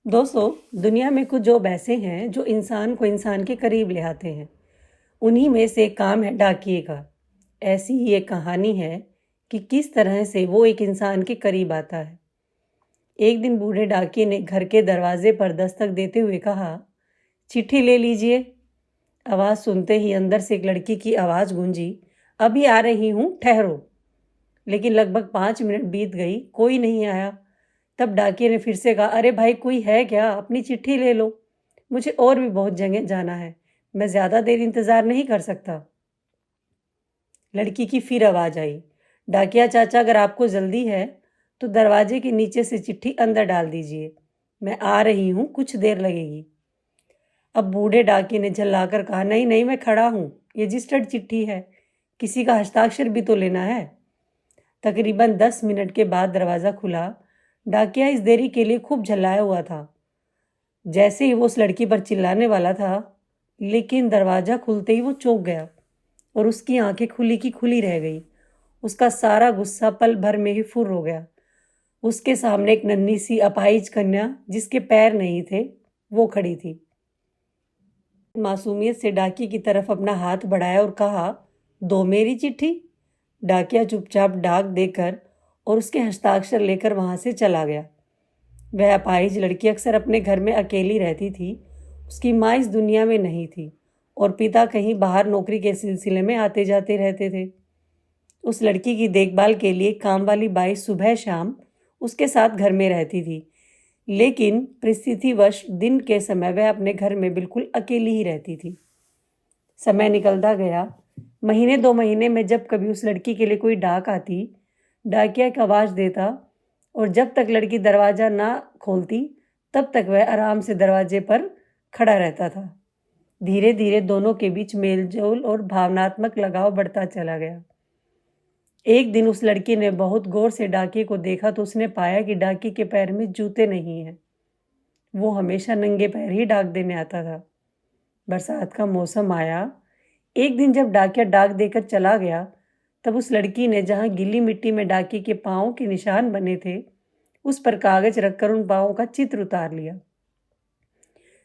दोस्तों, दुनिया में कुछ जॉब ऐसे हैं जो इंसान को इंसान के करीब ले आते हैं। उन्हीं में से एक काम है डाकिए का। ऐसी ही एक कहानी है कि किस तरह से वो एक इंसान के करीब आता है। एक दिन बूढ़े डाकिए ने घर के दरवाजे पर दस्तक देते हुए कहा, चिट्ठी ले लीजिए। आवाज़ सुनते ही अंदर से एक लड़की की आवाज़ गूंजी, अभी आ रही हूँ, ठहरो। लेकिन लगभग 5 मिनट बीत गई, कोई नहीं आया। तब डाकिये ने फिर से कहा, अरे भाई, कोई है क्या? अपनी चिट्ठी ले लो, मुझे और भी बहुत जगह जाना है, मैं ज़्यादा देर इंतज़ार नहीं कर सकता। लड़की की फिर आवाज़ आई, डाकिया चाचा, अगर आपको जल्दी है तो दरवाजे के नीचे से चिट्ठी अंदर डाल दीजिए, मैं आ रही हूँ, कुछ देर लगेगी। अब बूढ़े डाकिये ने झल्लाकर कहा, नहीं नहीं, मैं खड़ा हूँ, ये रजिस्टर्ड चिट्ठी है, किसी का हस्ताक्षर भी तो लेना है। तकरीबन 10 मिनट के बाद दरवाज़ा खुला। डाकिया इस देरी के लिए खूब झल्लाया हुआ था। जैसे ही वो उस लड़की पर चिल्लाने वाला था, लेकिन दरवाज़ा खुलते ही वो चौंक गया और उसकी आंखें खुली की खुली रह गई। उसका सारा गुस्सा पल भर में ही फुर हो गया। उसके सामने एक नन्ही सी अपाहिज कन्या, जिसके पैर नहीं थे, वो खड़ी थी। मासूमियत से डाकिये की तरफ अपना हाथ बढ़ाया और कहा, दो मेरी चिट्ठी। डाकिया चुपचाप डाक देकर और उसके हस्ताक्षर लेकर वहां से चला गया। वह अपाहिज लड़की अक्सर अपने घर में अकेली रहती थी। उसकी माँ इस दुनिया में नहीं थी और पिता कहीं बाहर नौकरी के सिलसिले में आते जाते रहते थे। उस लड़की की देखभाल के लिए काम वाली बाई सुबह शाम उसके साथ घर में रहती थी, लेकिन परिस्थितिवश दिन के समय वह अपने घर में बिल्कुल अकेली ही रहती थी। समय निकलता गया। महीने 2 महीने में जब कभी उस लड़की के लिए कोई डाक आती, डाकिया एक आवाज़ देता और जब तक लड़की दरवाज़ा ना खोलती तब तक वह आराम से दरवाजे पर खड़ा रहता था। धीरे धीरे दोनों के बीच मेलजोल और भावनात्मक लगाव बढ़ता चला गया। एक दिन उस लड़की ने बहुत गौर से डाकिये को देखा तो उसने पाया कि डाकिये के पैर में जूते नहीं हैं। वो हमेशा नंगे पैर ही डाक देने आता था। बरसात का मौसम आया। एक दिन जब डाकिया डाक देकर चला गया, तब उस लड़की ने जहां गीली मिट्टी में डाकिये के पाँव के निशान बने थे, उस पर कागज रखकर उन पाँवों का चित्र उतार लिया।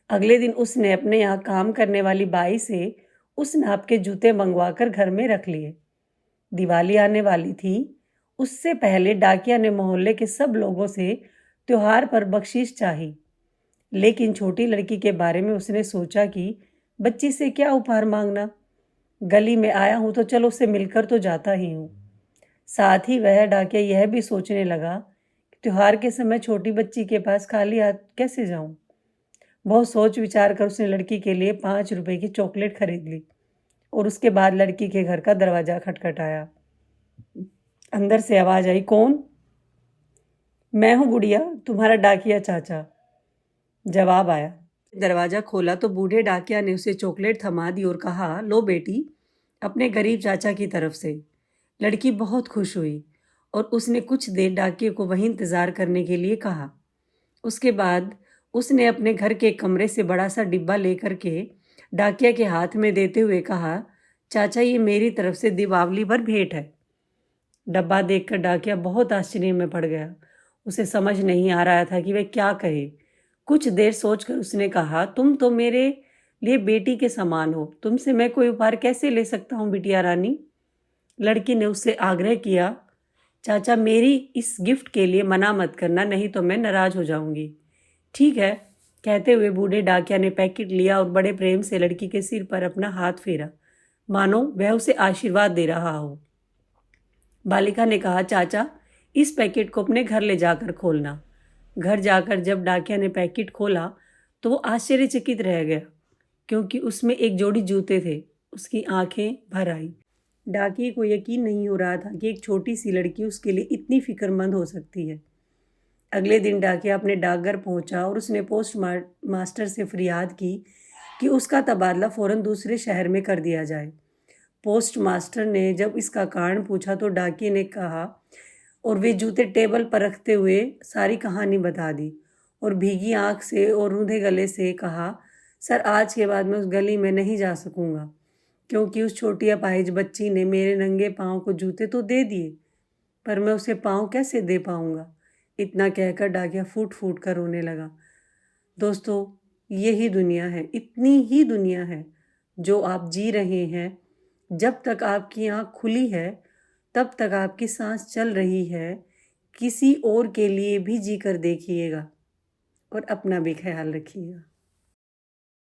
अगले दिन उसने अपने यहाँ काम करने वाली बाई से उस नाप के जूते मंगवाकर घर में रख लिए। दिवाली आने वाली थी। उससे पहले डाकिया ने मोहल्ले के सब लोगों से त्योहार पर बख्शीश चाही, लेकिन छोटी लड़की के बारे में उसने सोचा कि बच्ची से क्या उपहार मांगना, गली में आया हूं तो चलो उससे मिलकर तो जाता ही हूं। साथ ही वह डाकिया यह भी सोचने लगा कि त्योहार के समय छोटी बच्ची के पास खाली हाथ कैसे जाऊं। बहुत सोच विचार कर उसने लड़की के लिए 5 रुपए की चॉकलेट खरीद ली और उसके बाद लड़की के घर का दरवाजा खटखटाया। अंदर से आवाज आई, कौन? मैं हूँ गुड़िया, तुम्हारा डाकिया चाचा, जवाब आया। दरवाजा खोला तो बूढ़े डाकिया ने उसे चॉकलेट थमा दी और कहा, लो बेटी, अपने गरीब चाचा की तरफ से। लड़की बहुत खुश हुई और उसने कुछ देर डाकिये को वहीं इंतजार करने के लिए कहा। उसके बाद उसने अपने घर के कमरे से बड़ा सा डिब्बा लेकर के डाकिया के हाथ में देते हुए कहा, चाचा, ये मेरी तरफ से दीपावली पर भेंट है। डब्बा देखकर डाकिया बहुत आश्चर्य में पड़ गया। उसे समझ नहीं आ रहा था कि वह क्या कहे। कुछ देर सोचकर उसने कहा, तुम तो मेरे लिए बेटी के समान हो, तुमसे मैं कोई उपहार कैसे ले सकता हूँ बिटिया रानी। लड़की ने उससे आग्रह किया, चाचा, मेरी इस गिफ्ट के लिए मना मत करना, नहीं तो मैं नाराज हो जाऊंगी। ठीक है, कहते हुए बूढ़े डाकिया ने पैकेट लिया और बड़े प्रेम से लड़की के सिर पर अपना हाथ फेरा, मानो वह उसे आशीर्वाद दे रहा हो। बालिका ने कहा, चाचा, इस पैकेट को अपने घर ले जाकर खोलना। घर जाकर जब डाकिया ने पैकेट खोला तो वो आश्चर्यचकित रह गया, क्योंकि उसमें एक जोड़ी जूते थे। उसकी आंखें भर आई। डाकिये को यकीन नहीं हो रहा था कि एक छोटी सी लड़की उसके लिए इतनी फिक्रमंद हो सकती है। अगले दिन डाकिया अपने डाकघर पहुंचा और उसने पोस्ट मास्टर से फरियाद की कि उसका तबादला फौरन दूसरे शहर में कर दिया जाए। पोस्ट मास्टर ने जब इसका कारण पूछा तो डाकिये ने कहा और वे जूते टेबल पर रखते हुए सारी कहानी बता दी और भीगी आंख से और रूंधे गले से कहा, सर, आज के बाद मैं उस गली में नहीं जा सकूंगा, क्योंकि उस छोटी अपाहिज बच्ची ने मेरे नंगे पाँव को जूते तो दे दिए, पर मैं उसे पाँव कैसे दे पाऊंगा। इतना कहकर डाकिया फूट फूट कर रोने लगा। दोस्तों, यही दुनिया है, इतनी ही दुनिया है जो आप जी रहे हैं। जब तक आपकी आँख खुली है तब तक आपकी सांस चल रही है। किसी और के लिए भी जी कर देखिएगा और अपना भी ख्याल रखिएगा।